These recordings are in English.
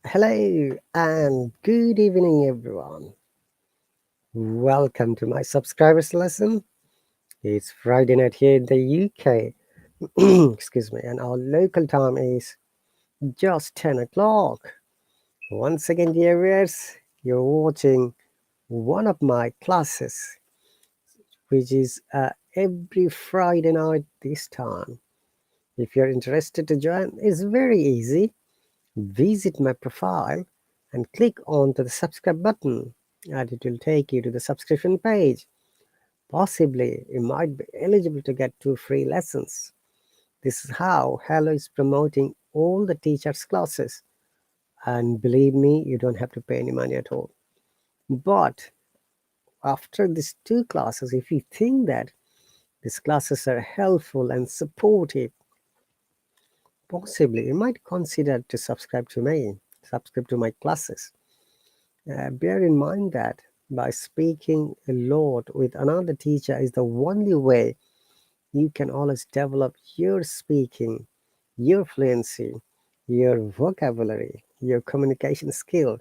Hello and good evening, everyone. Welcome to my subscribers lesson. It's Friday night here in the UK. Excuse me, and our local time is just 10 o'clock. Once again, dear viewers, you're watching one of my classes, which is every Friday night this time. If you're interested to join, it's very easy. Visit my profile and click on to the subscribe button and it will take you to the subscription page. Possibly you might be eligible to get 2 free lessons. This is how Hallo is promoting all the teachers classes, and believe me, you don't have to pay any money at all. But after these 2 classes, if you think that these classes are helpful and supportive, possibly you might consider to subscribe to my classes. Bear in mind that by speaking a lot with another teacher is the only way you can always develop your speaking, your fluency, your vocabulary, your communication skill,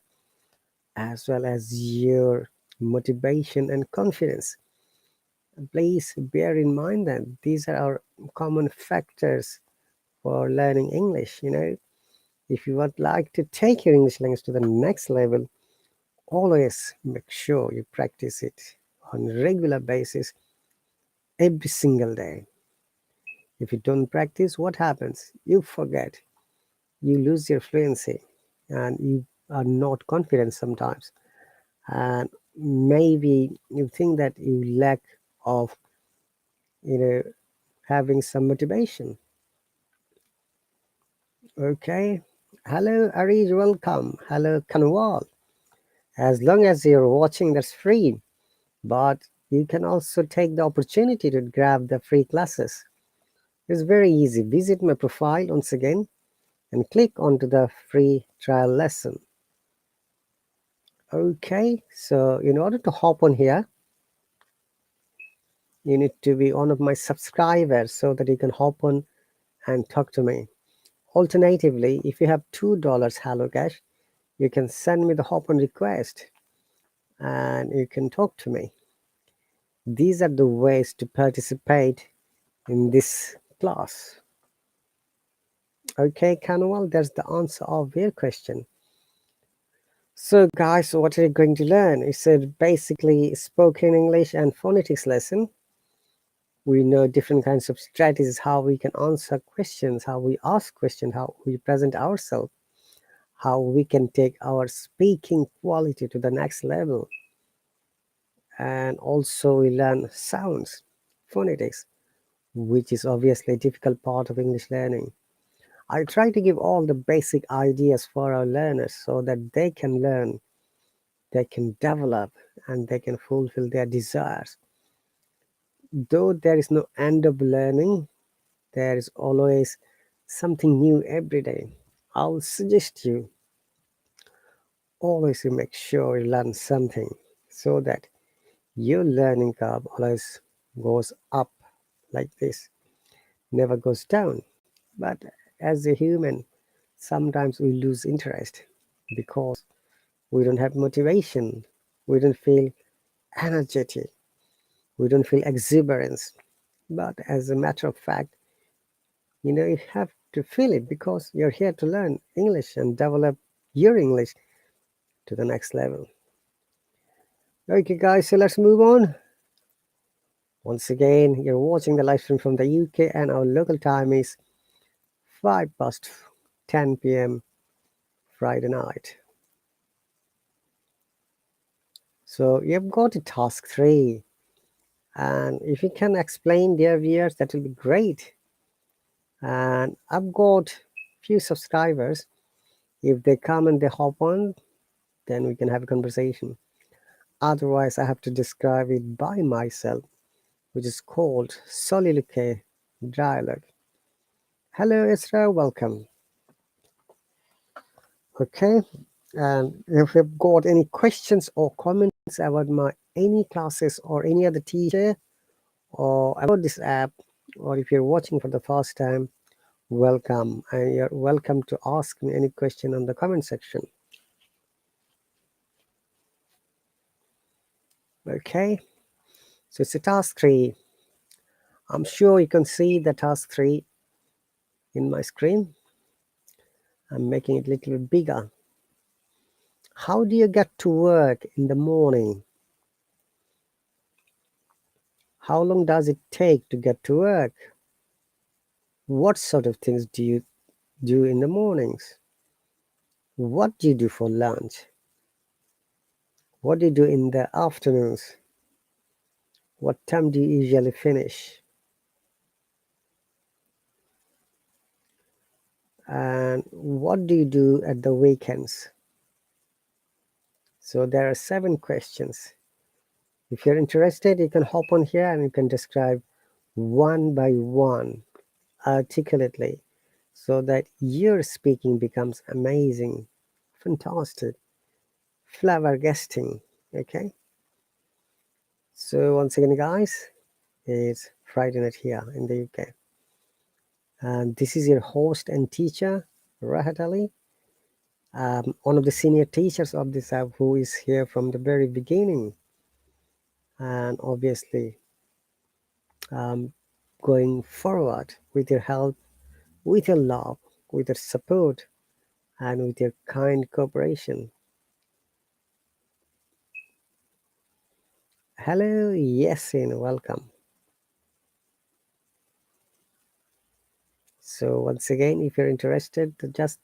as well as your motivation and confidence. Please bear in mind that these are our common factors for learning English. If you would like to take your English language to the next level, always make sure you practice it on a regular basis every single day. If you don't practice, what happens? You forget, you lose your fluency, and you are not confident sometimes. And maybe you think that you lack of, you know, having some motivation. Okay. Hello, Arij, welcome. Hello, Kanwal. As long as you're watching, that's free. But you can also take the opportunity to grab the free classes. It's very easy. Visit my profile once again and click onto the free trial lesson. Okay, so in order to hop on here, you need to be one of my subscribers so that you can hop on and talk to me. Alternatively, if you have $2 Hello Cash, you can send me the hop on request and you can talk to me. These are the ways to participate in this class. Okay, Kanwal, that's the answer of your question. So guys, what are you going to learn? It's a basically spoken English and phonetics lesson. We know different kinds of strategies, how we can answer questions, how we ask questions, how we present ourselves, how we can take our speaking quality to the next level. And also we learn sounds, phonetics, which is obviously a difficult part of English learning. I try to give all the basic ideas for our learners so that they can learn, they can develop, and they can fulfill their desires. Though there is no end of learning, there is always something new every day. I'll suggest you always make sure you learn something so that your learning curve always goes up like this, never goes down. But as a human, sometimes we lose interest because we don't have motivation, we don't feel energetic, we don't feel exuberance. But as a matter of fact, you have to feel it because you're here to learn English and develop your English to the next level. Okay, guys, so let's move on. Once again, you're watching the live stream from the UK, and our local time is 5 past 10 p.m. Friday night. So you've got a task 3, and if you can explain, dear viewers, that will be great. And I've got few subscribers. If they come and they hop on, then we can have a conversation. Otherwise, I have to describe it by myself, which is called soliloquy dialogue. Hello, Isra, welcome. Okay, and if you've got any questions or comments about my any classes or any other teacher or about this app, or if you're watching for the first time, welcome, and you're welcome to ask me any question on the comment section. Okay, so it's a task 3. I'm sure you can see the task 3 in my screen. I'm making it a little bit bigger. How do you get to work in the morning? How long does it take to get to work? What sort of things do you do in the mornings? What do you do for lunch? What do you do in the afternoons? What time do you usually finish? And what do you do at the weekends? So there are 7 questions. If you're interested, you can hop on here and you can describe one by one articulately so that your speaking becomes amazing, fantastic, flabbergasting. Okay, so once again guys, it's Friday night here in the UK, and this is your host and teacher Rahat Ali, one of the senior teachers of this app, who is here from the very beginning, and obviously going forward with your help, with your love, with your support, and with your kind cooperation. Hello, Yasin, welcome. So once again, if you're interested, just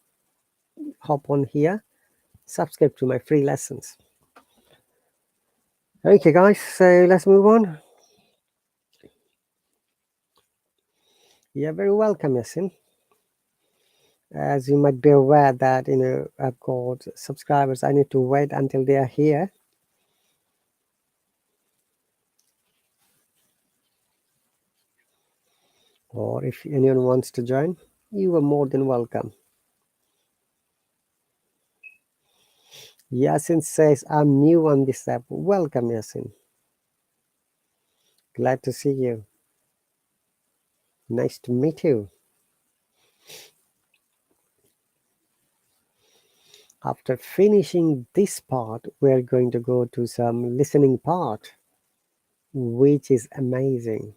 hop on here, subscribe to my free lessons. Okay guys, so let's move on. You're very welcome, Yasin. As you might be aware that I've got subscribers, I need to wait until they are here. Or if anyone wants to join, you are more than welcome. Yasin says, I'm new on this app. Welcome, Yasin. Glad to see you. Nice to meet you. After finishing this part, we're going to go to some listening part, which is amazing.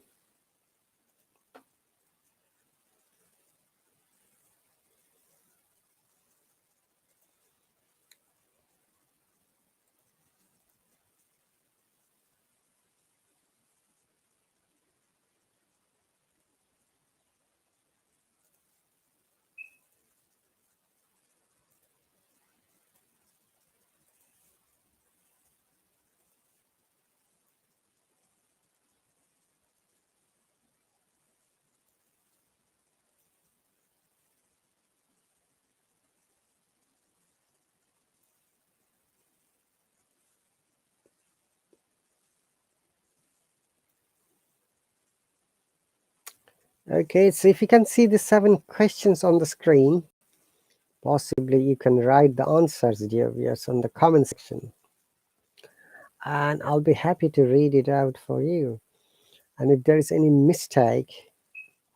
Okay, so if you can see the 7 questions on the screen, possibly you can write the answers, dear viewers, on the comment section. And I'll be happy to read it out for you. And if there is any mistake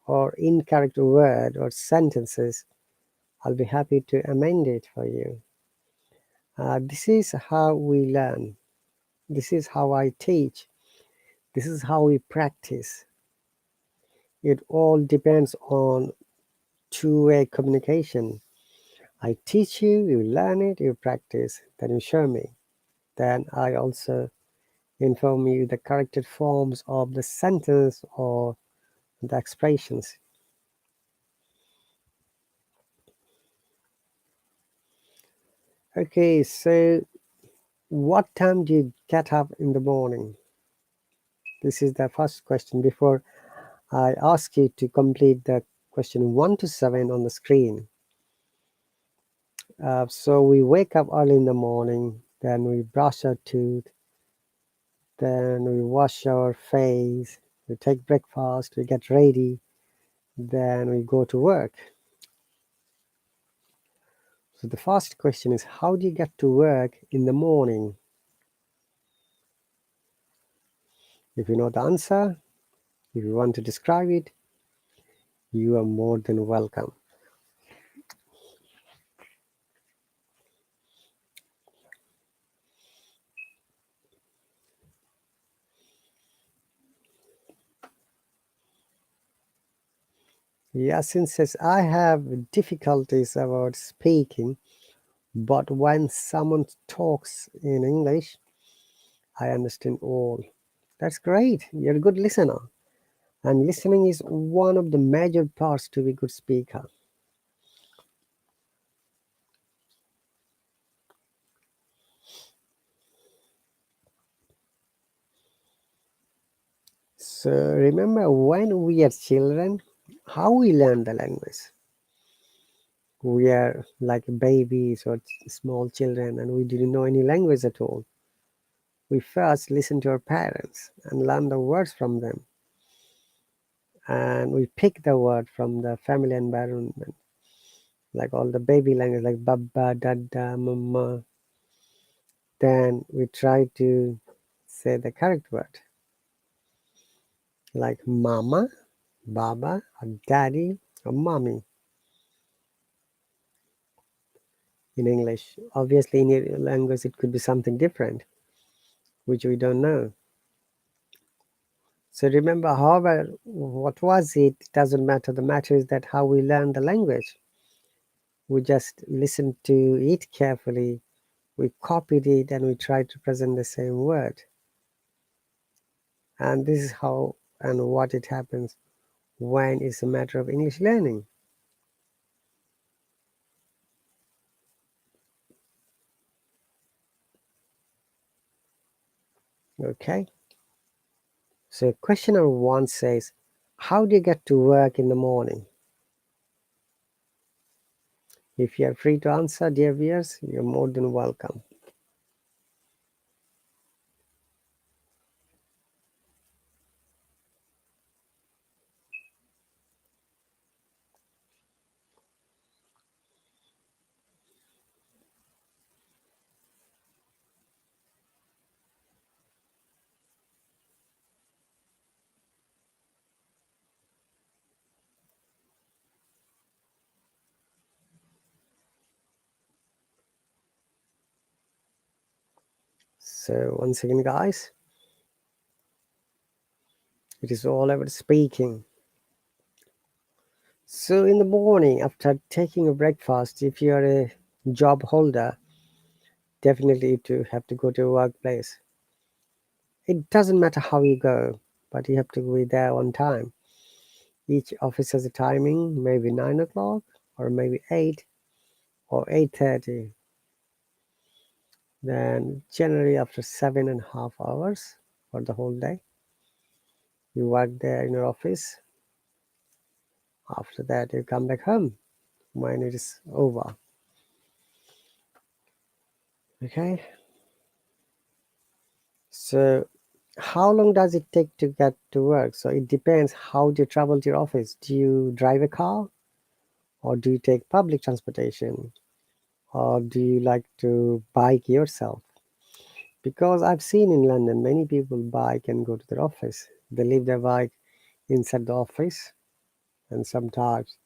or incorrect word or sentences, I'll be happy to amend it for you. This is how we learn. This is how I teach. This is how we practice. It all depends on two-way communication. I teach you, you learn it, you practice, then you show me. Then I also inform you the corrected forms of the sentence or the expressions. Okay, so what time do you get up in the morning? This is the first question before I ask you to complete the question 1 to 7 on the screen. So we wake up early in the morning, then we brush our teeth, then we wash our face, we take breakfast, we get ready, then we go to work. So the first question is, how do you get to work in the morning? If you know the answer, if you want to describe it, You are more than welcome. Yasin says, I have difficulties about speaking, but when someone talks in English, I understand all. That's great. You're a good listener. And listening is one of the major parts to be a good speaker. So remember when we are children, how we learn the language. We are like babies or small children and we didn't know any language at all. We first listen to our parents and learn the words from them. And we pick the word from the family environment, like all the baby language, like baba, dada, mama. Then we try to say the correct word, like mama, baba, or daddy, or mommy in English. Obviously, in your language, it could be something different, which we don't know. So remember, however, what was it doesn't matter. The matter is that how we learn the language. We just listen to it carefully, we copied it, and we tried to present the same word. And this is how and what it happens when it's a matter of English learning. Okay. So questioner one says, how do you get to work in the morning? If you are free to answer, dear viewers, you're more than welcome. So once again, guys, it is all about speaking. So in the morning, after taking a breakfast, if you are a job holder, definitely you have to go to your workplace. It doesn't matter how you go, but you have to be there on time. Each office has a timing, maybe 9 o'clock, or maybe 8 or 8:30. Then generally after 7.5 hours for the whole day, you work there in your office. After that, you come back home when it is over. Okay. So how long does it take to get to work? So it depends. How do you travel to your office? Do you drive a car, or do you take public transportation, or do you like to bike yourself? Because I've seen in London many people bike and go to their office. They leave their bike inside the office, and sometimes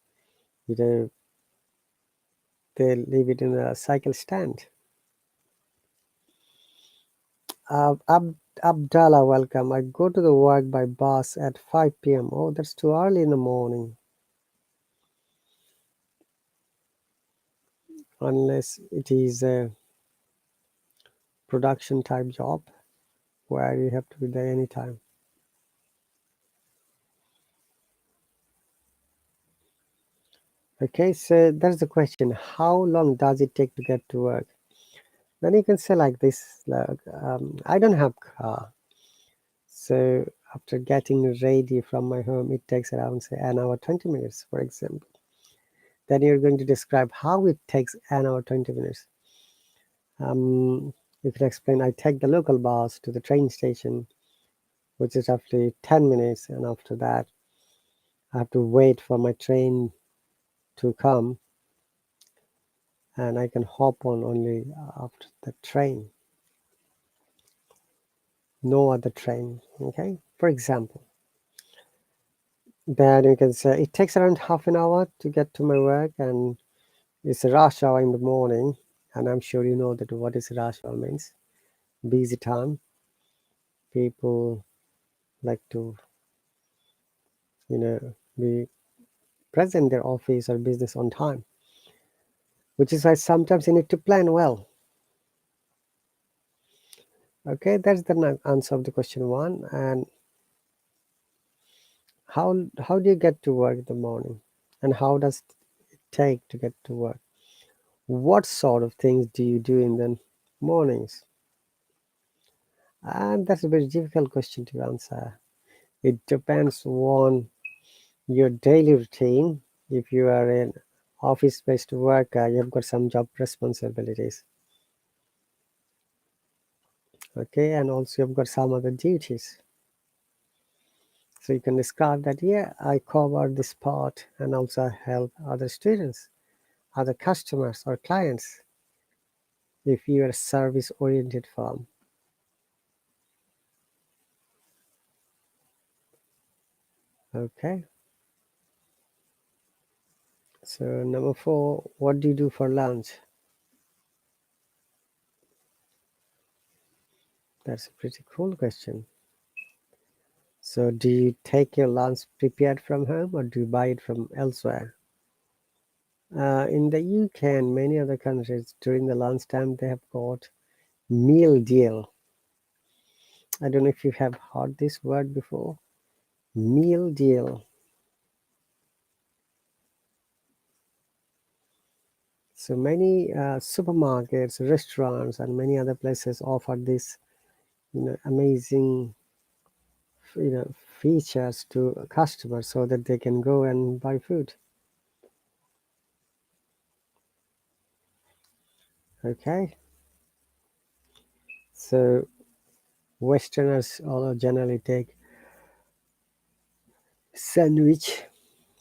you know they leave it in a cycle stand. Abdallah, welcome. I go to the work by bus at 5 p.m. Oh, that's too early in the morning. Unless it is a production type job where you have to be there anytime. Okay, so that's the question. How long does it take to get to work? Then you can say like this, like, I don't have car. So after getting ready from my home, it takes around say an hour 20 minutes, for example. Then you're going to describe how it takes an hour 20 minutes. You can explain I take the local bus to the train station, which is roughly 10 minutes, and after that I have to wait for my train to come, and I can hop on only after the train, no other train. Okay, for example, Then you can say it takes around half an hour to get to my work, and it's a rush hour in the morning. And I'm sure you know that what is rush hour means. Busy time. People like to, be present in their office or business on time, which is why sometimes you need to plan well. Okay, that's the answer of the question one. And how do you get to work in the morning, and how does it take to get to work? What sort of things do you do in the mornings? And that's a very difficult question to answer. It depends on your daily routine. If you are an office-based worker, you've got some job responsibilities. Okay, and also you've got some other duties. So you can describe that, yeah, I cover this part and also help other students, other customers or clients if you are a service-oriented firm. Okay. So number 4, what do you do for lunch? That's a pretty cool question. So do you take your lunch prepared from home or do you buy it from elsewhere? In the UK and many other countries, during the lunchtime, they have got meal deal. I don't know if you have heard this word before. Meal deal. So many supermarkets, restaurants, and many other places offer this, amazing, features to customers so that they can go and buy food. Okay. So Westerners all generally take sandwich,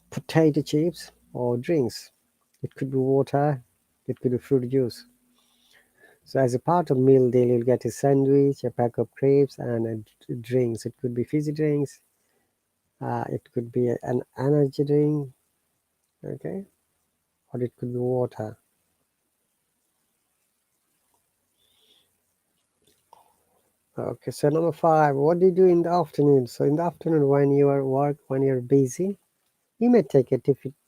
potato chips, or drinks. It could be water, it could be fruit juice. So as a part of meal deal, you'll get a sandwich, a pack of crepes, and drinks. It could be fizzy drinks. It could be an energy drink, okay, or it could be water. Okay, so number 5, what do you do in the afternoon? So in the afternoon, when you are at work, when you're busy, you may take a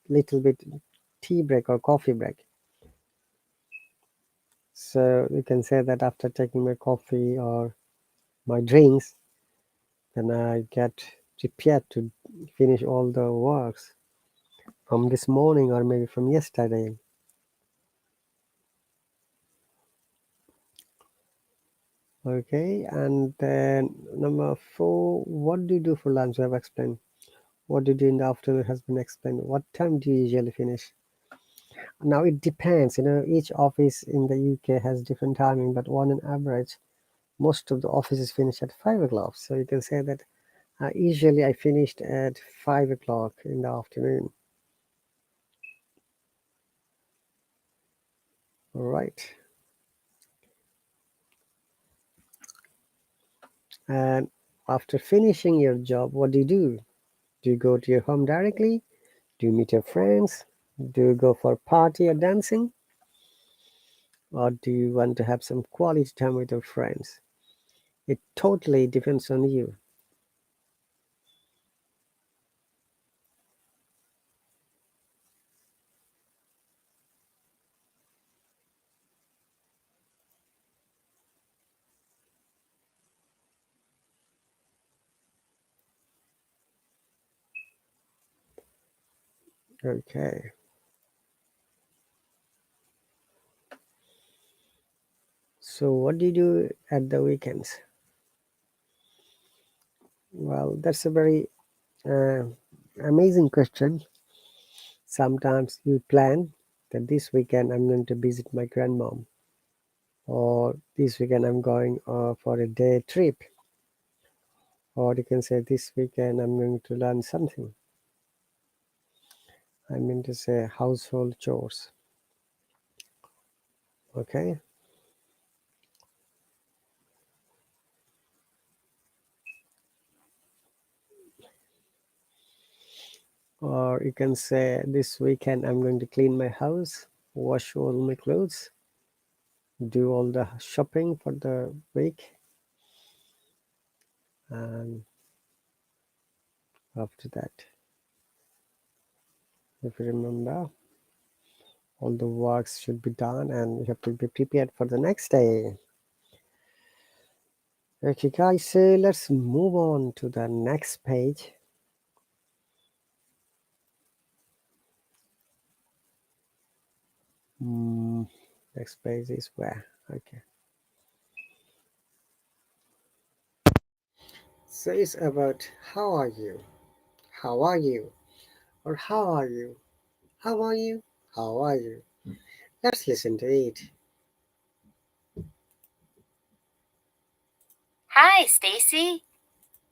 little bit tea break or coffee break. So you can say that after taking my coffee or my drinks, then I get prepared to finish all the works from this morning or maybe from yesterday. Okay, and then number 4, what do you do for lunch? I've explained. What do you do in the afternoon has been explained. What time do you usually finish? Now it depends, each office in the UK has different timing, but on an average, most of the offices finish at 5 o'clock. So you can say that usually I finished at 5 o'clock in the afternoon. All right. And after finishing your job, what do you do? Do you go to your home directly? Do you meet your friends? Do you go for party or dancing? Or do you want to have some quality time with your friends? It totally depends on you. Okay. So what do you do at the weekends? Well, that's a very uh, amazing question. Sometimes you plan that this weekend I'm going to visit my grandmom, or this weekend I'm going for a day trip, or you can say this weekend I'm going to learn something. I mean to say household chores. Okay. Or you can say, this weekend I'm going to clean my house, wash all my clothes, do all the shopping for the week, and after that, if you remember, all the works should be done and you have to be prepared for the next day. Okay guys, so let's move on to the next page. Next page is where? Okay. So it's about how are you? How are you? Or how are you? How are you? How are you? Let's listen to it. Hi, Stacy.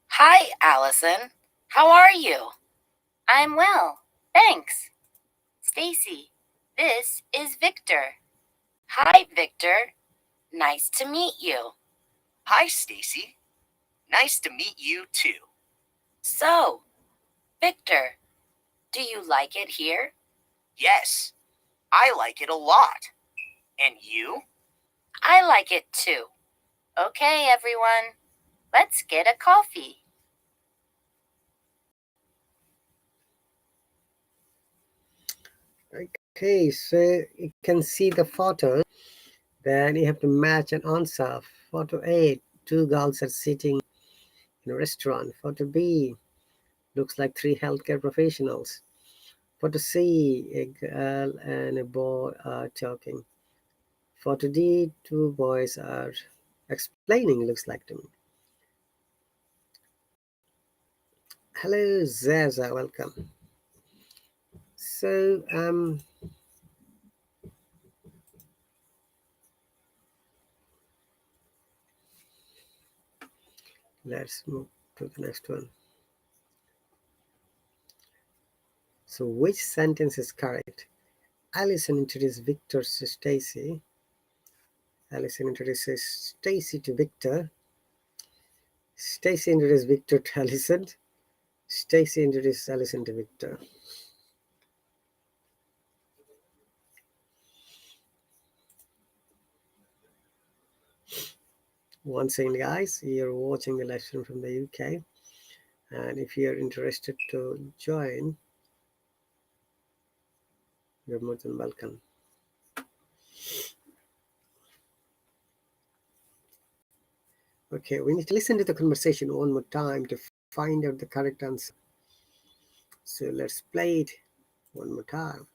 Hi, Allison. How are you? I'm well, thanks. Stacy, this is Victor. Hi, Victor. Nice to meet you. Hi, Stacy. Nice to meet you too. So, Victor, do you like it here? Yes, I like it a lot. And you? I like it too. Okay, everyone, let's get a coffee. Okay, so you can see the photo. Then you have to match an answer. Photo A, two girls are sitting in a restaurant. Photo B, looks like three healthcare professionals. Photo C, a girl and a boy are talking. Photo D, two boys are explaining, looks like to me. Hello, Zaza, welcome. So, let's move to the next one. So, which sentence is correct? Alison introduced Victor to Stacy. Alison introduces Stacy to Victor. Stacy introduced Victor to Alison. Stacy introduced Alison to Victor. Once again, guys, you're watching the live stream from the UK, and if you're interested to join, you're more than welcome. Okay, we need to listen to the conversation one more time to find out the correct answer. So let's play it one more time.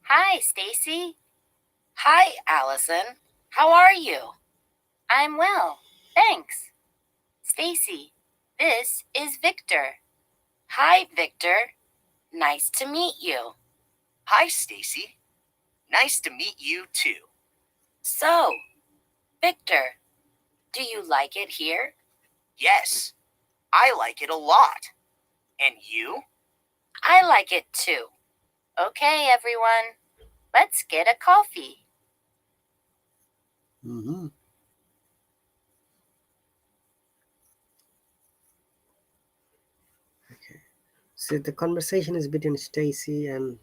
Hi, Stacy. Hi, Allison. How are you? I'm well, thanks. Stacy, this is Victor. Hi, Victor. Nice to meet you. Hi, Stacy. Nice to meet you too. So, Victor, do you like it here? Yes, I like it a lot. And you? I like it too. Okay, everyone, let's get a coffee. Okay. So the conversation is between Stacy and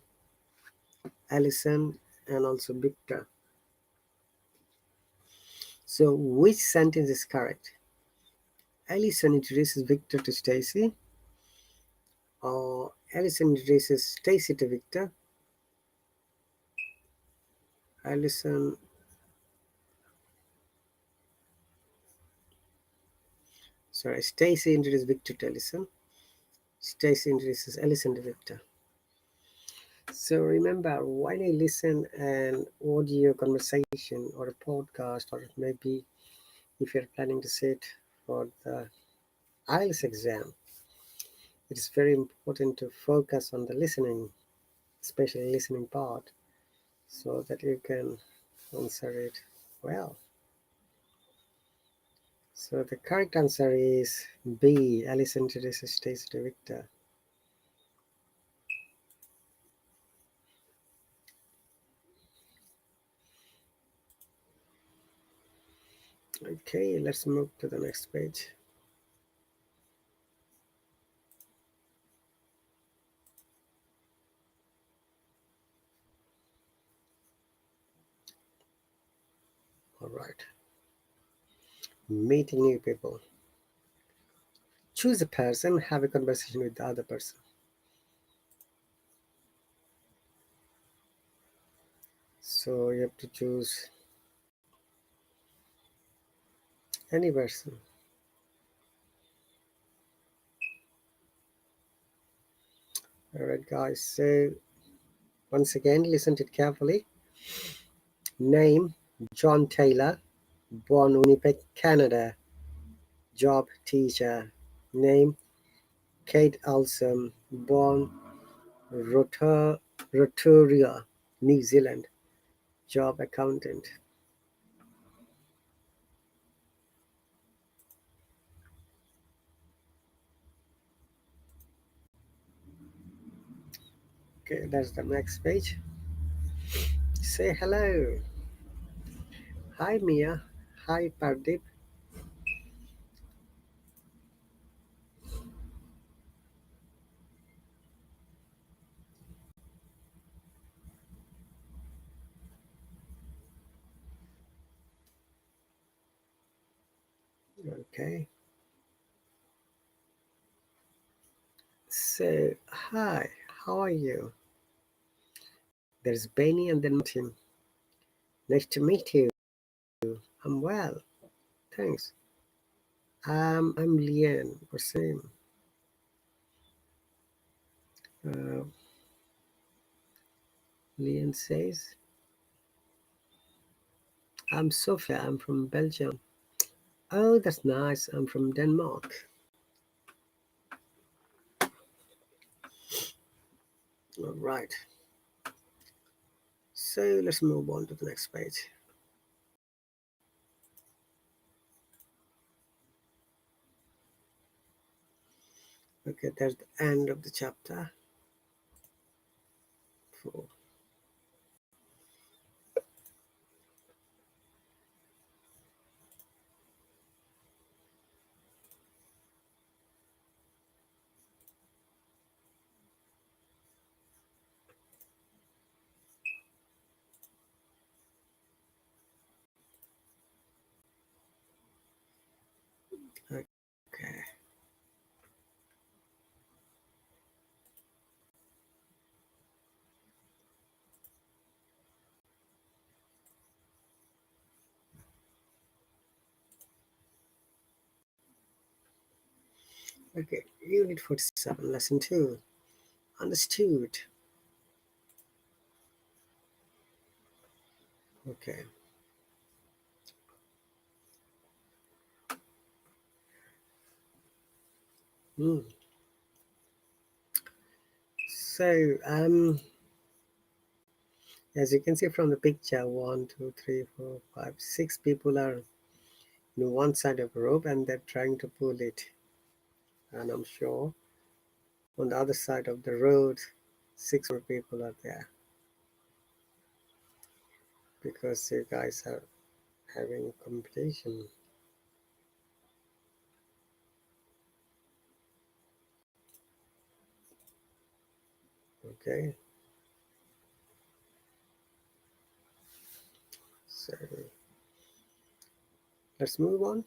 Alison and also Victor. So which sentence is correct? Alison introduces Victor to Stacy, or Alison introduces Stacy to Victor. Alison Stacy introduces Victor to Alison. Stacy introduces Alison to Victor. So remember, while you listen an audio conversation or a podcast, or maybe if you're planning to sit for the IELTS exam, it is very important to focus on the listening, especially listening part, so that you can answer it well. So the correct answer is B. Alison introduces Stacy to Victor. Okay, let's move to the next page. All right. Meeting new people. Choose a person, have a conversation with the other person. So you have to choose any person. All right, guys. So once again, listen to it carefully. Name: John Taylor, born Winnipeg, Canada. Job: teacher. Name: Kate Alsam, born Rotorua, New Zealand. Job: accountant. Okay, that's the next page. Say hello. Hi Mia. Hi Pardeep. Okay. So, hi, how are you? There's Benny and then Martin. Nice to meet you. I'm well, thanks. I'm Lian, or same. Uh, Lian says, I'm Sophia, I'm from Belgium. Oh, that's nice, I'm from Denmark. All right. So let's move on to the next page. Okay, that's the end of the chapter 4. Okay. Okay, Unit 47, Lesson 2. Understood. Okay. Hmm. So, as you can see from the picture, 1, 2, 3, 4, 5, 6 people are in one side of a rope and they're trying to pull it. And I'm sure on the other side of the road, 6 more people are there because you guys are having competition. Okay. So let's move on.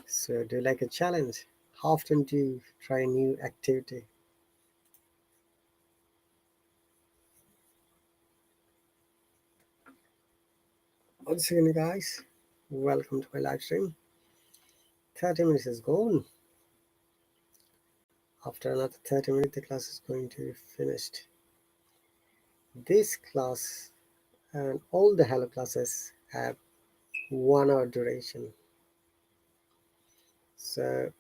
So, do you like a challenge? How often do you try a new activity? Once again, guys, welcome to my live stream. 30 minutes is gone. After another 30 minutes, the class is going to be finished. This class and all the Hello classes have 1 hour duration. So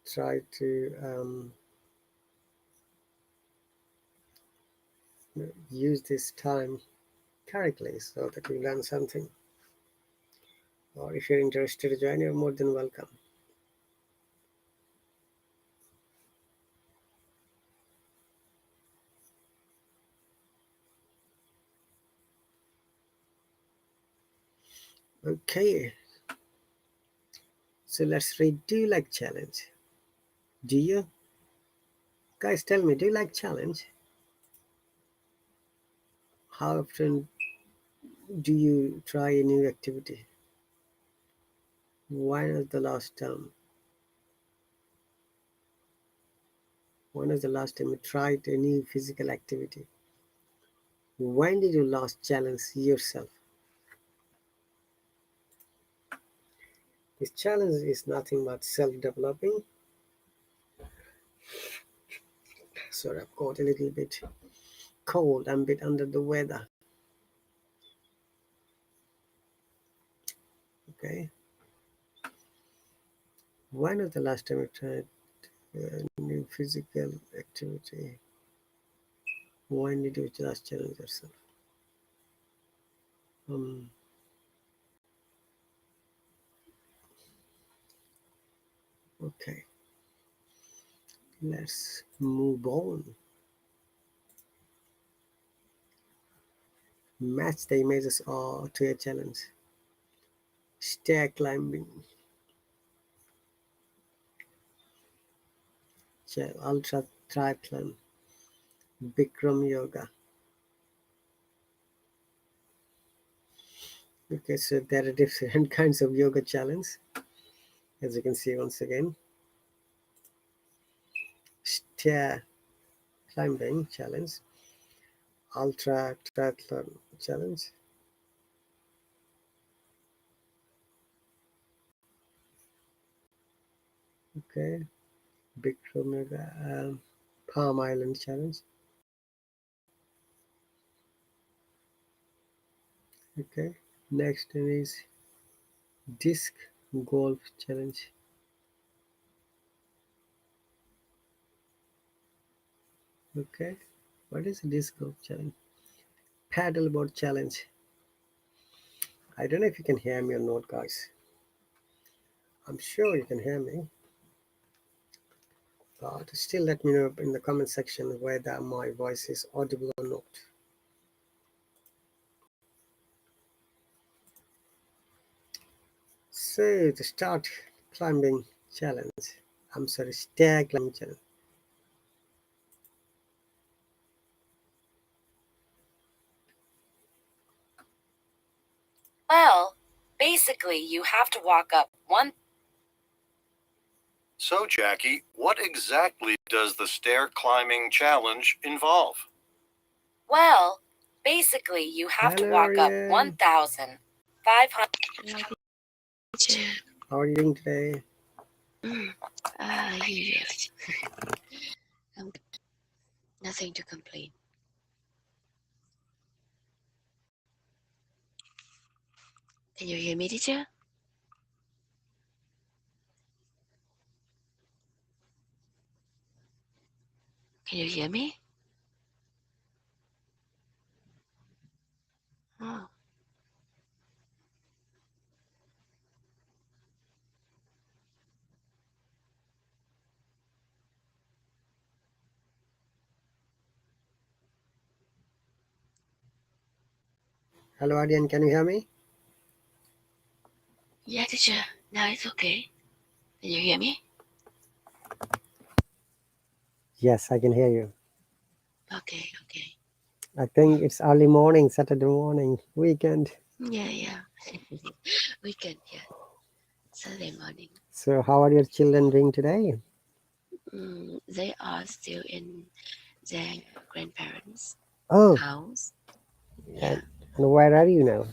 try to use this time correctly so that you learn something. Or if you're interested to join, you're more than welcome. Okay, so let's read do you like challenge? Do you? Guys, tell me, do you like challenge? How often do you try a new activity? When was the last time? When was the last time you tried a new physical activity? When did you last challenge yourself? This challenge is nothing but self-developing. Sorry, I've got a little bit cold. I'm a bit under the weather. Okay. When was the last time you tried a new physical activity? When did you last challenge yourself? Um, okay. Let's move on. Match the images to a challenge. Stair climbing, ultra triathlon, Bikram yoga. Okay, so there are different kinds of yoga challenge, as you can see once again. Stair climbing challenge, ultra triathlon challenge. Okay, Bikram yoga, Palm Island challenge. Okay, next one is disc golf challenge. Okay, what is a disc golf challenge? Paddleboard challenge. I don't know if you can hear me or not, guys. I'm sure you can hear me, but still let me know in the comment section whether my voice is audible or not. So the start climbing challenge. I'm sorry, stair climbing challenge. Well, basically, you have to walk up one. So, Jackie, what exactly does the stair climbing challenge involve? Well, basically, you have to Hello, walk up Aryan. 1,500. How are you doing today? Yes. I'm good. Nothing to complain. Can you hear me, teacher? Can you hear me? Oh. Hello, Aryan. Can you hear me? Yeah, teacher. Now it's okay. Can you hear me? Yes, I can hear you. Okay, okay. I think it's early morning, Saturday morning, weekend. Yeah. Weekend, yeah. Saturday morning. So, how are your children doing today? They are still in their grandparents' Oh, house. Yeah. and where are you now?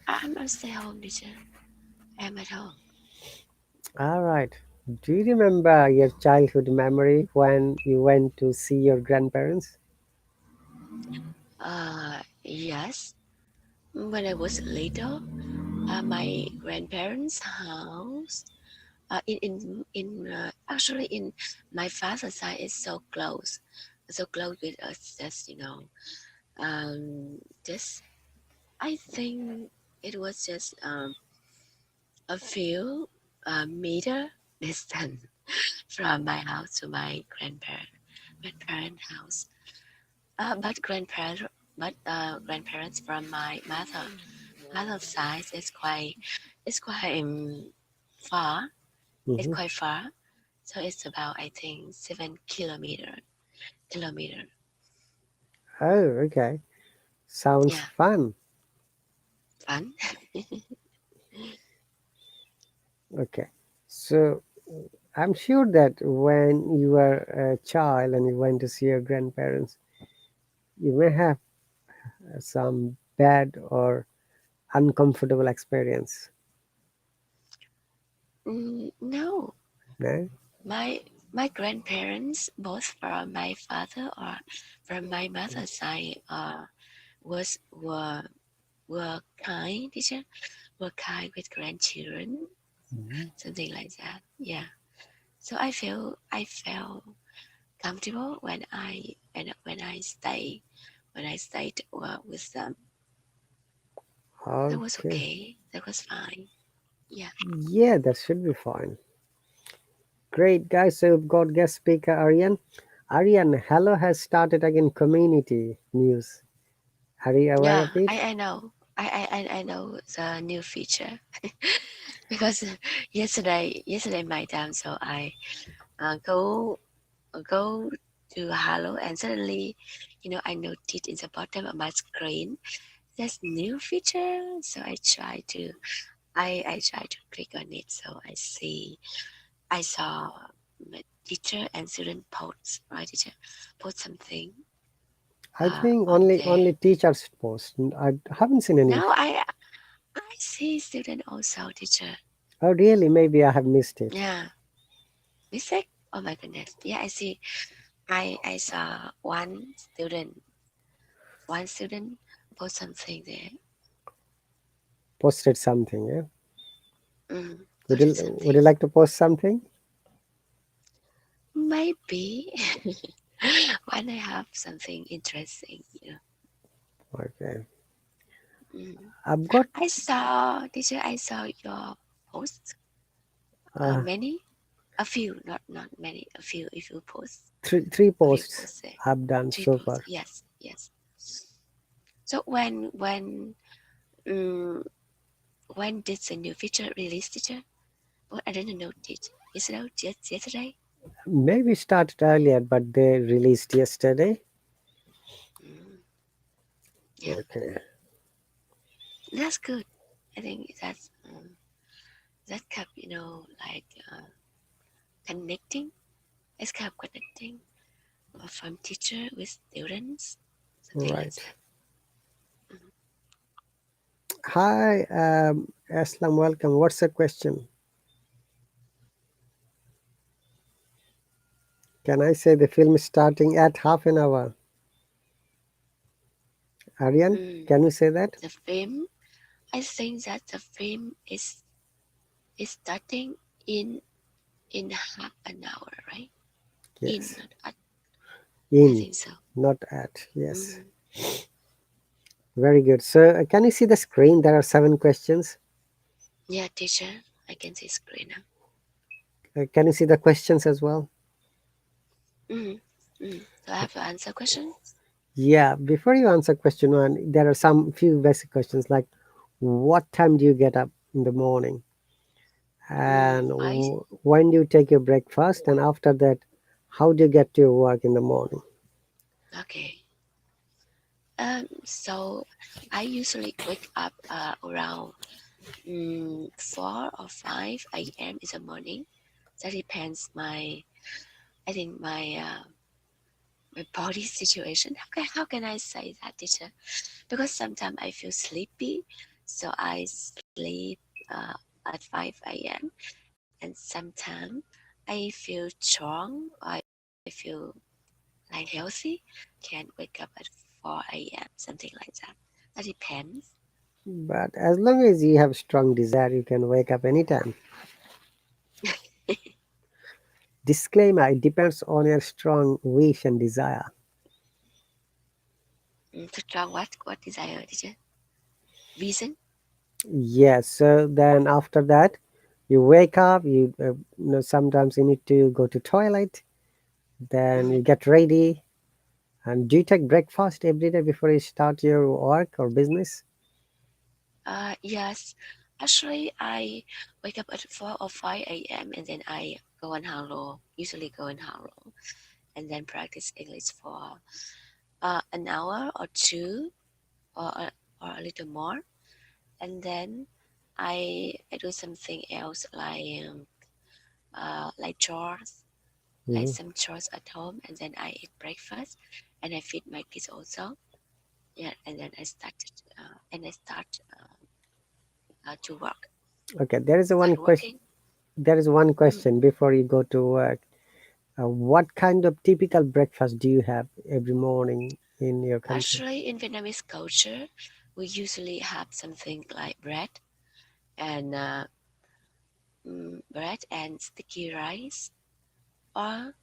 I'm stay home, teacher. I'm at home. All right. Do you remember your childhood memory when you went to see your grandparents? Yes. When I was little, my grandparents' house actually in my father's side is so close with us, just just I think it was just a few meter distance from my house to my grandparent house, but but grandparents from my mother's side is quite far. It's Hmm. quite far. So it's about I think 7 kilometer. Oh, okay. Sounds Yeah, fun. fun. Okay. So I'm sure that when you were a child and you went to see your grandparents, you may have some bad or uncomfortable experience. No, No? my my grandparents, both from my father or from my mother's side, was were kind, teacher, were kind with grandchildren, Mhm. something like that. Yeah. So I felt comfortable when I stayed with them. That was Okay. okay. That was fine. Yeah. Yeah, that should be fine. Great, guys. So we've got guest speaker Aryan. Aryan, Hello has started again community news. Are you aware Yeah, of it? I know. I know the new feature because yesterday my time, so I go to Hello, and suddenly, I noticed in the bottom of my screen there's new feature. So I try to click on it. So I saw my teacher and student post, right? Teacher post something I think on only there. teachers post. I haven't seen any. Now I see student also, teacher. Oh, really? Maybe I have missed it. Yeah, mistake. Oh my goodness. Yeah, I see. I saw one student post something there. Posted something. Yeah. Posted Would you something. like to post something? Maybe when I have something interesting. Okay. Mm. I've got Teacher, I saw your posts. uh, Many, a few, not many, a few. If you post, three a few posts posts there, I've done three so posts. far. Yes, yes. So when did the new feature release, teacher? Oh, I didn't know it. Is it out just yesterday? Maybe started earlier, but they released yesterday. Mm, yeah, Okay. that's good. I think that kept like connecting. It's kept connecting from teacher with students, something like Right. that. Mhm. Hi, Aslam. Welcome. What's the question? Can I say the film is starting at half an hour? Aryan, Mm. can you say that? The film, I think that the film is starting in half an hour, right? In, Yes. not at. I In, think so. not at. Yes. Mm. Very good. So, can you see the screen? There are 7 questions. Yeah, teacher, I can see screen now. Can you see the questions as well? Mm. So I have to answer question. Yeah. Before you answer question one, there are some few basic questions like, what time do you get up in the morning? And I when do you take your breakfast? And after that, how do you get to your work in the morning? Okay. So I usually wake up around 4 or 5 a.m. in the morning. That depends I think my body situation. How can I say that, teacher? Because sometimes I feel sleepy, so I sleep at 5 a.m. and sometimes I feel strong. I feel like healthy, can wake up at 4 a.m. something like that. That depends. But as long as you have strong desire, you can wake up anytime. Disclaimer, it depends on your strong wish and desire. To try what desire, teacher? Reason? Yes, so then after that, you wake up, sometimes you need to go to toilet, then Mm, you get ready, And do you take breakfast every day before you start your work or business? Yes. Actually, I wake up at 4 or 5 a.m. and then I go on Hallo, usually go on Hallo, and then practice English for an hour or two or a little more. And then I do something else like chores, like Hmm. some chores at home, and then I eat breakfast, and I feed my kids also. Yeah, and then I start to work. Okay, there is a one Start question. working. There is one Mm. question before you go to work. What kind of typical breakfast do you have every morning in your country? Actually, in Vietnamese culture, we usually have something like and bread and sticky rice, or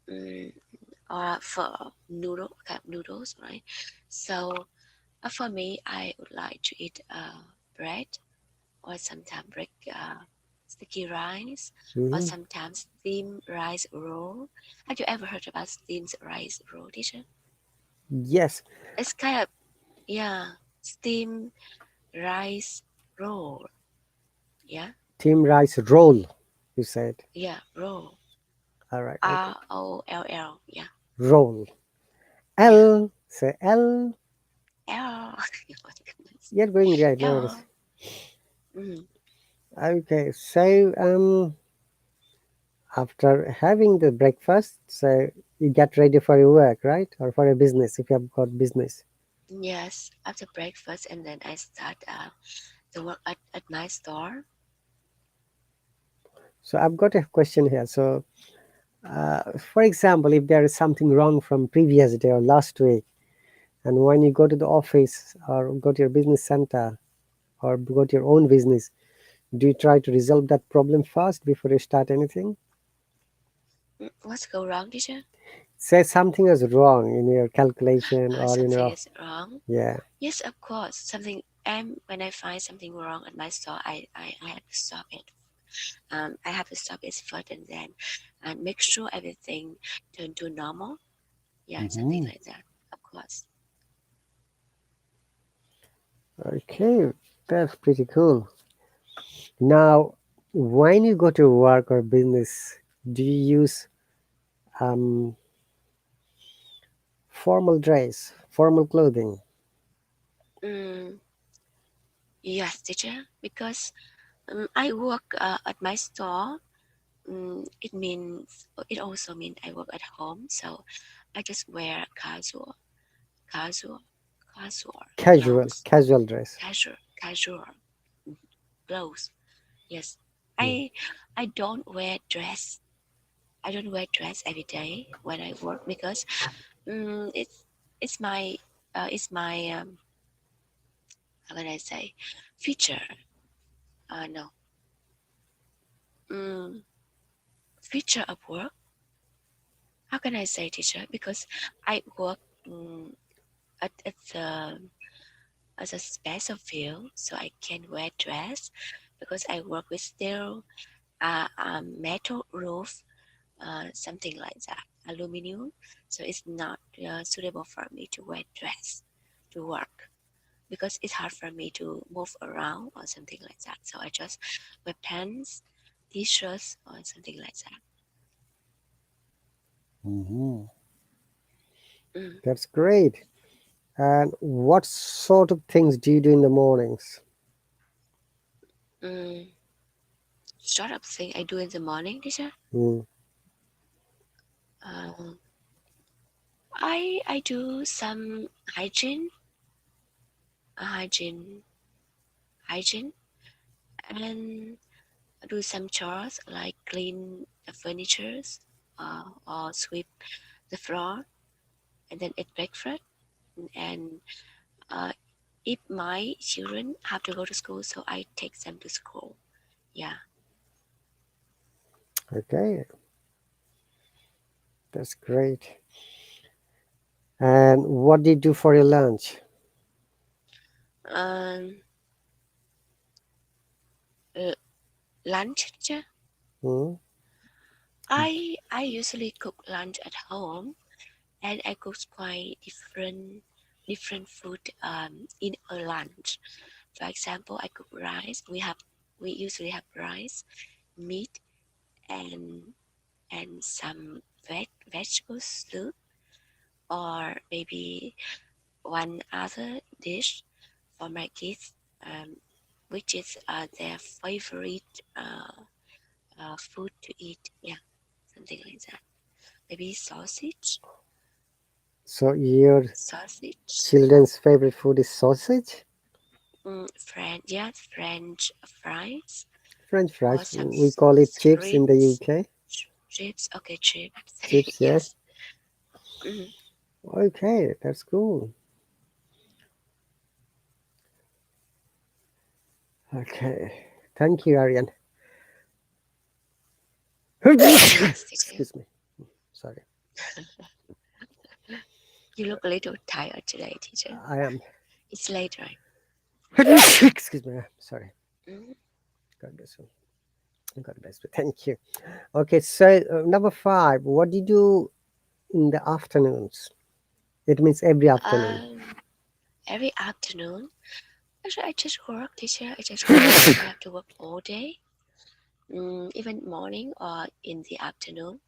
mm, or for noodles, right? So for me, I would like to eat bread, or sometimes sticky rice, or Hmm. sometimes steamed rice roll. Have you ever heard about steamed rice roll, teacher? Yes, It's kind of, yeah, steamed rice roll. Yeah, team rice roll. You said. yeah, roll. All right. Okay. ROLL. Yeah, Roll. yeah. L. Say L. L. Oh my goodness. You're going right. No worries. L. Mm, Okay. So after having the breakfast, so you get ready for your work, right, or for a business if you have got business. yes, after breakfast, and then I start to work at my store. So I've got a question here. So, for example, if there is something wrong from previous day or last week, and when you go to the office or go to your business center or go to your own business, do you try to resolve that problem first before you start anything? What's go wrong, teacher? Say something is wrong in your calculation or in Something your, is wrong. yeah. Yes, of course. Something. When I find something wrong at my store, I have to stop it. I have to stop it first, and then and make sure everything turn to normal. Yeah, something Hmm. like that. Of course. Okay, that's pretty cool. Now, when you go to work or business, do you use um, formal dress, formal clothing? Mm, yes, teacher. Because I work at my store. It also means I work at home. So I just wear casual, casual Casual, clothes, casual dress. casual mm, clothes. Yes, Mm. I I don't wear dress. I don't wear dress every day when I work because um, it's it's my how can I say feature. No, um, feature of work. How can I say, teacher? Because I work at the as a special field, so I can wear dress because I work with steel, metal roof, something like that, aluminum. So it's not suitable for me to wear dress to work because it's hard for me to move around or something like that. So I just wear pants, t-shirts, or something like that. Hmm. Mm, That's great. And what sort of things do you do in the mornings? mm. Sort of thing I do in the morning, teacher. Mm. Um, I do some hygiene, hygiene, and do some chores like clean the furnitures, or sweep the floor, and then eat breakfast. And uh, if my children have to go to school, so I take them to school. Yeah. Okay, that's great. And what do you do for your lunch? Um, uh, lunch, teacher. Mm. I usually cook lunch at home, and I cook quite different food in a lunch. For example, I cook rice. We usually have rice, meat, and some vegetable soup, or maybe one other dish for my kids, which is their favorite food to eat. Yeah, something like that. Maybe sausage. So your Sausage. children's favorite food is sausage? French fries, French or fries. some We call it chips in the shrimps. UK. Chips. Okay, chips. Chips, yeah. Yes. Mhm. Okay, that's cool. Okay. Thank you, Aryan. Yes, teacher. Excuse me. Sorry. You look a little tired today, teacher. I am. It's late, right? Excuse me. Sorry. Mhm. God bless you. God bless you. Thank you. Okay, so number 5. What do you do in the afternoons? It means every afternoon. Every afternoon. Actually, I just work, teacher. I just work. I have to work all day, even morning or in the afternoon.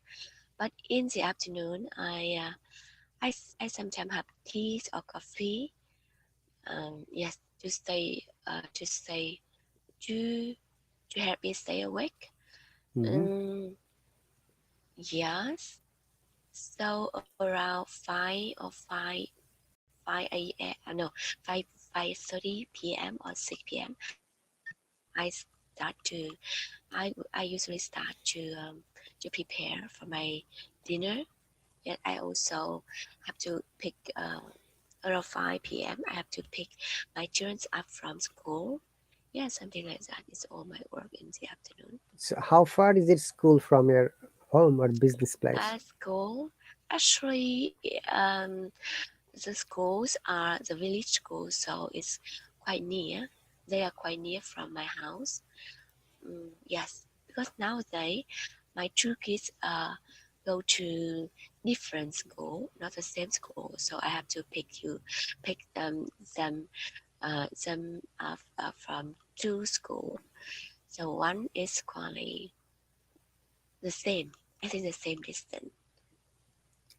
But in the afternoon, I sometimes have tea or coffee. Yes, to stay to to help me stay awake. Hmm. Yes. So around 5 a.m. No, 5:30 p.m. or 6 p.m. I start to I usually start to prepare for my dinner. Yet I also have to pick around 5 p.m. I have to pick my children up from school. Yeah, something like that. It's all my work in the afternoon. So how far is it school from your home or business place? At school, actually, the schools are the village schools, so it's quite near. They are quite near from my house. Yes, because nowadays my two kids go to different school, not the same school. So I have to pick them from two school. So one is quite the same. I think the same distance.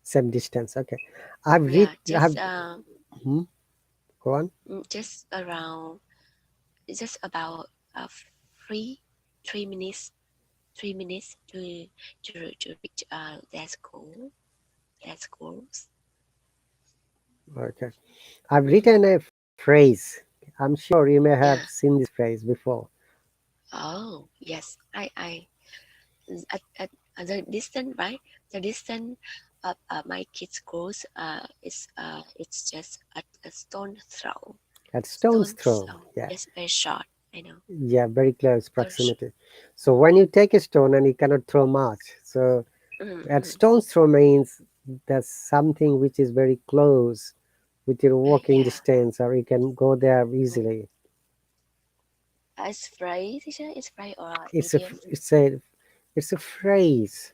Same distance. Okay. I've read. Yeah, I've. Hmm, go on. just around, just about three 3 minutes 3 minutes to reach their schools. Okay. I've Mm-hmm. written a phrase. I'm sure you may have Yeah. seen this phrase before. Oh yes, I at the distance, right? The distance of my kids' schools it's just a stone throw. At stone's Stone throw. throw. Yeah. It's very short. I know. Yeah, very close Very short. proximity. So when you take a stone and you cannot throw much, so at Mm-hmm. stone's throw means that's something which is very close with your walking Yeah. distance, or you can go there easily. It's fry, teacher. It's fry or It's a idiom. it's a phrase.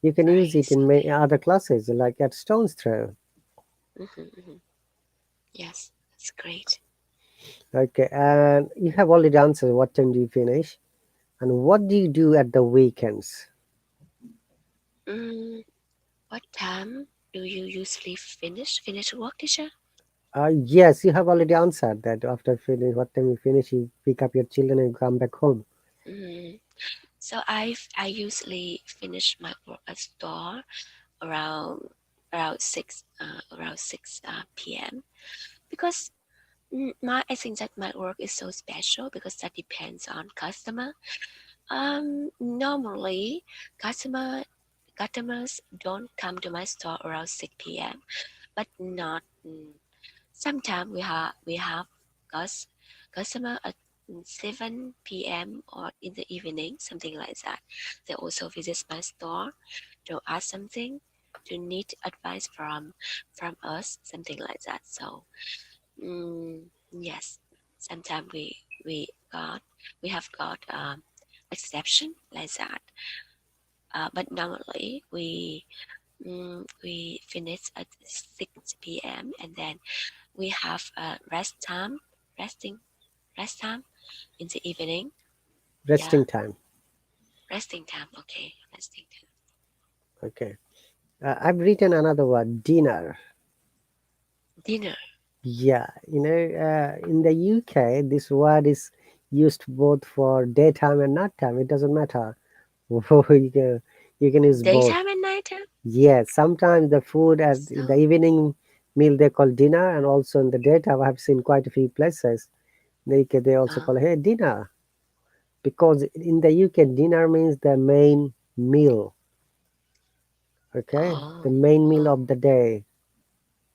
You can use it Fries. in many Okay. other classes, like at stone's throw. Mm-hmm. Yes, that's great. Okay, and you have already answered what time do you finish, and what do you do at the weekends? Mm, what time do you usually finish work, teacher? Yes, you have already answered that. After finish, what time you finish, you pick up your children and come back home. Mm. So I usually finish my work at store around around 6 p.m. because my I think that my work is so special because that depends on customer. Normally customers don't come to my store around 6 p.m. but not. Sometimes we have cus- customer at 7 p.m. or in the evening, something like that. They also visit my store to ask something, to need advice from us, something like that. So yes, sometimes we have got exception like that. But normally we finish at 6 p.m. and then we have a resting time in the evening. Resting time. Resting time. Okay, resting time. Okay. I've written another word, dinner. Dinner. Yeah, in the UK, this word is used both for daytime and nighttime. It doesn't matter. You can use both. Daytime and nighttime. Yes, sometimes the food at So, the evening meal they call dinner, and also in the daytime I have seen quite a few places they also call hey dinner, because in the UK dinner means the main meal. Okay, the oh, main meal oh, of the day,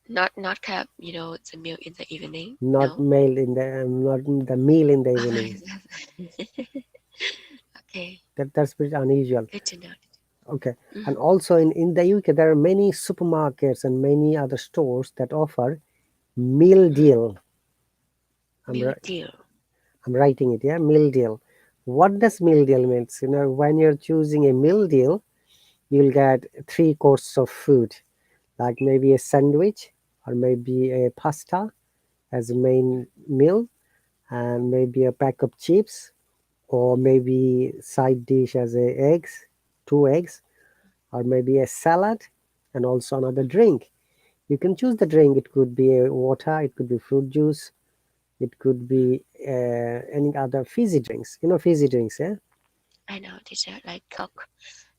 not have the meal in the evening. not No. meal in the not the meal in the evening. Okay, That's pretty unusual. good to know. Okay, and Mm-hmm. also in the UK there are many supermarkets and many other stores that offer meal deal. I'm Meal right. deal. I'm writing it, yeah, meal deal. What does meal deal means? When you're choosing a meal deal, you'll get three courses of food, like maybe a sandwich or maybe a pasta as a main meal, and maybe a pack of chips, or maybe side dish as a eggs, two eggs, or maybe a salad, and also another drink. You can choose the drink. It could be a water, it could be fruit juice, it could be any other fizzy drinks. Fizzy drinks, yeah? I know, teacher, like Coke,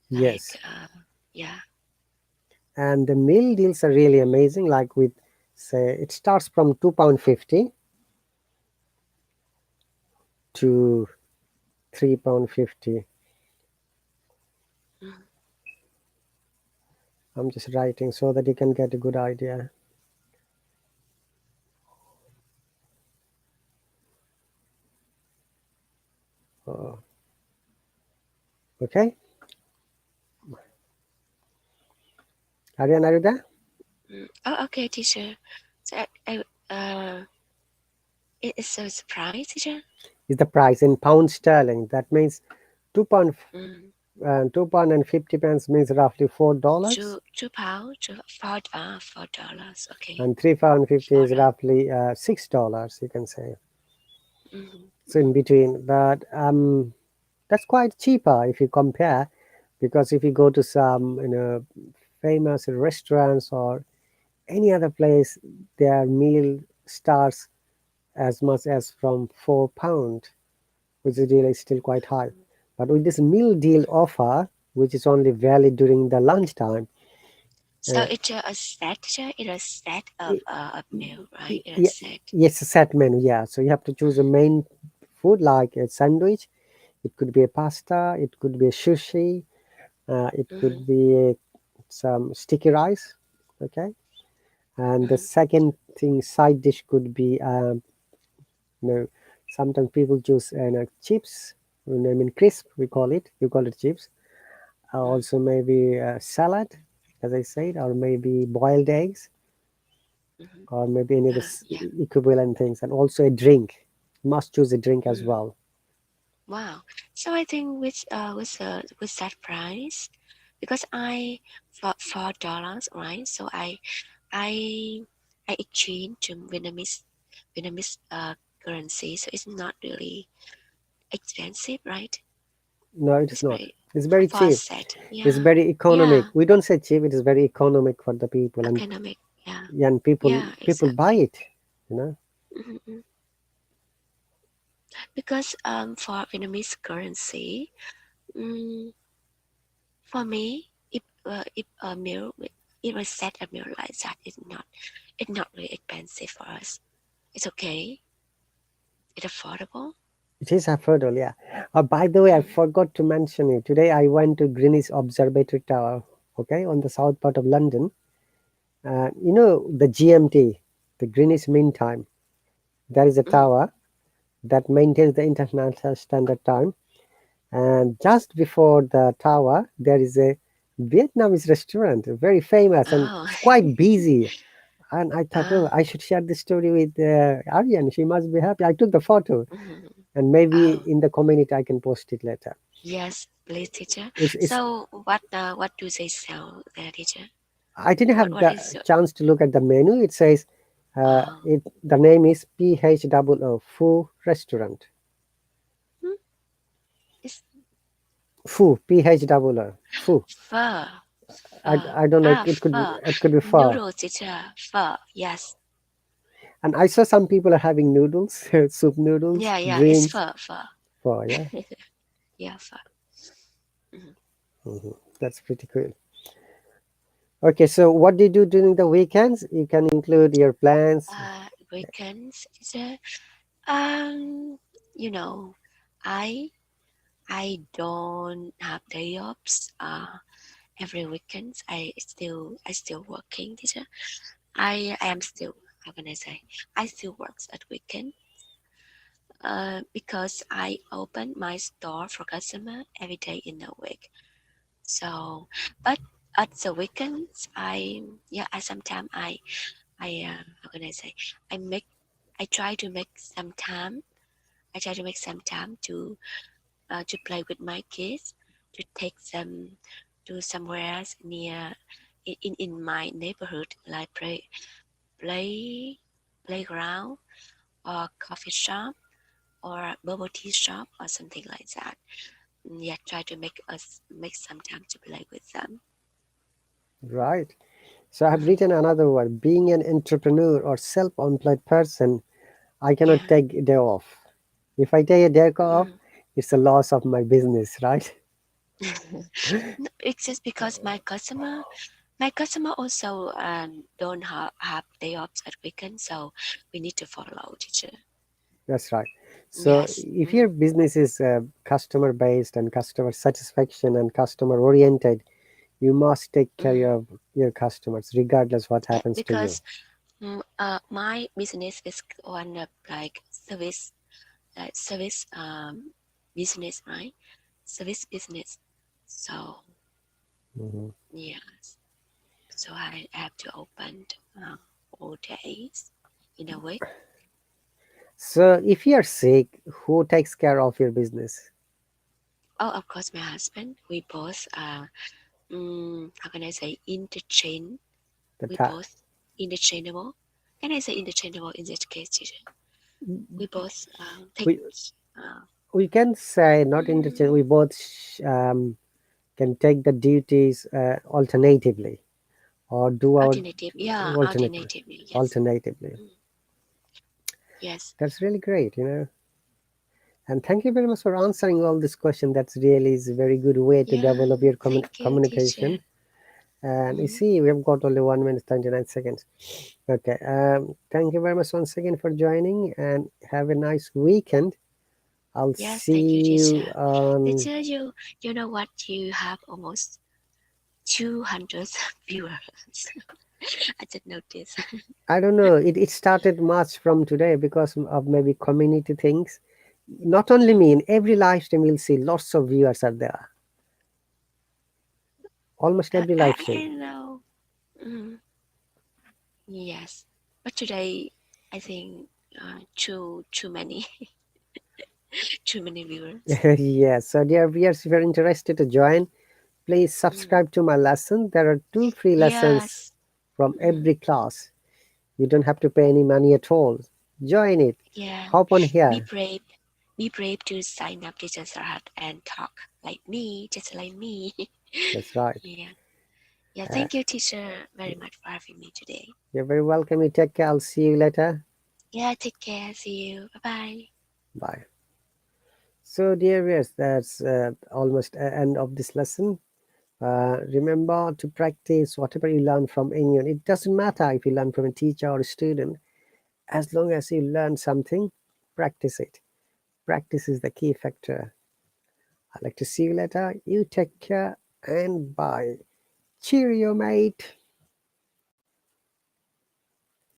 Yes. yeah. And the meal deals are really amazing. Like with, say, it starts from £2.50 to £3.50. Mm. I'm just writing so that you can get a good idea. Oh, okay. Ariane, are you there? Oh, okay, teacher. So it is so surprise, teacher. Is the price in pound sterling? That means two pound Mm. £2 and 50 pence means roughly $4, £2, $4. Okay, and £3.50 is $4. roughly $6. You can say. So in Mm-hmm. between, but that's quite cheaper if you compare, because if you go to some famous restaurants or any other place, their meal starts as much as from £4, which is really still quite high. But with this meal deal offer, which is only valid during the lunchtime, So uh, it's a set, teacher. It's a set of a meal, right? It's a yeah, set. yes, a set menu. Yeah, so you have to choose a main food like a sandwich. It could be a pasta. It could be a sushi. It Mm-hmm. could be some sticky rice. Okay, and the Mm-hmm. second thing, side dish, could be you know sometimes people choose chips. I mean crisp. We call it. You call it chips. Also maybe salad, as I said, or maybe boiled eggs, Mm-hmm. or maybe any other Yeah. equivalent things, and also a drink. You must choose a drink as Mm. well. Wow. So I think with that price, because I for $4, right? So I I exchange to Vietnamese currency, so it's not really expensive, right? No, it is It's not. very It's very for a cheap. set. It's Yeah, very economic. yeah, We don't say cheap. It is very economic for the people, and economic. Yeah, people yeah, people buy exactly. it. You know. Mm-hmm. Because for Vietnamese currency, mm, for me, if a meal if I set a meal like that, it's not really expensive for us. It's okay. It's affordable. It is affordable, yeah. By the way, I Mm-hmm. forgot to mention it. Today I went to Greenwich Observatory Tower, okay, on the south part of London. The GMT, the Greenwich Mean Time. There is a Mm-hmm. tower that maintains the International Standard Time. And just before the tower, there is a Vietnamese restaurant, very famous and Oh. quite busy. And I thought, oh, Ah. I should share this story with Aryan. She must be happy. I took the photo, Mm-hmm. and maybe Oh. in the community I can post it later. Yes, please, teacher. It's So what do they sell there, teacher? I didn't have What the is your chance to look at the menu. It says oh the name is PHOO Foo Restaurant. hmm? It's Foo PHOO Foo. pho. I, Pho. I don't know. Ah, It pho. could be pho. Noodles, teacher. Pho. Yes. And I saw some people are having noodles, soup noodles, Yeah, yeah. It's drinks. pho. Pho. Pho, yeah. Yeah, pho. Mhm. Hmm. That's pretty cool. Okay, so what do you do during the weekends? You can include your plans. Weekends, teacher. Um, you know, I I don't have day offs. Every weekends I still working, teacher. I am still, how can I say, I still works at weekend. Because I open my store for customer every day in a week. So, but at the weekends, I sometimes how can I say, I make, I try to make some time. I try to make some time to play with my kids, to take them to somewhere near in my neighborhood, like play playground or coffee shop or bubble tea shop or something like that. Yeah, try to make some time to play with them. Right. So I have Mhm. written another word. Being an entrepreneur or self-employed person, I cannot Yeah. take a day off. If I take a day off, Mm. it's a loss of my business, right? No, it's just because my customer also don't have day offs at weekend, so we need to follow teacher. That's right. So Yes. if your business is customer based and customer satisfaction and customer oriented, you must take care Mm. of your customers regardless what Yeah, happens to you. because my business is one of like service business, right? Service business. So Mhm. yes, so I have to open uh, all days in a week. So if you're sick, who takes care of your business? Oh, of course, my husband. We both how can I say, interchange. The We ta- both interchangeable. Can I say interchangeable in this case, teacher? We both take we uh, we can say not interchange. mm, We both can take the duties alternatively or do our alternative. Yeah, alternatively. alternatively. Yes. Alternatively. Mm, yes. That's really great, you know. And thank you very much for answering all this question. That's really is a very good way to Yeah. develop your Thank you, teacher. communication. And you Mm, see, we have got only 1 minute 29 seconds. Okay. Thank you very much once again for joining, and have a nice weekend. I'll yes. Thank you, see teacher. you on. Teacher, you know what? You have almost 200 viewers. I just noticed. I don't know. It started much from today because of maybe community things. Not only me, in every live stream, you'll see lots of viewers are there. Almost every live I stream. know. Mm, yes, but today I think too many too many viewers. Yes. So, dear viewers, if you're interested to join, please Mm, subscribe to my lesson. There are 2 free lessons yes. from Mm, every class. You don't have to pay any money at all. Join it. yeah. Hop on Be here. brave. Be brave to sign up to Sarhat and talk like me, just like me. That's right. Yeah. Yeah. Uh, Thank you, teacher, very much for having me today. you're very welcome. You take care. I'll see you later. Yeah. Take care. See you. Bye bye. Bye. So, dear viewers, that's almost end of this lesson. Remember to practice whatever you learn from anyone. It doesn't matter if you learn from a teacher or a student. As long as you learn something, practice it. Practice is the key factor. I'd like to see you later. You take care and bye. Cheerio, mate.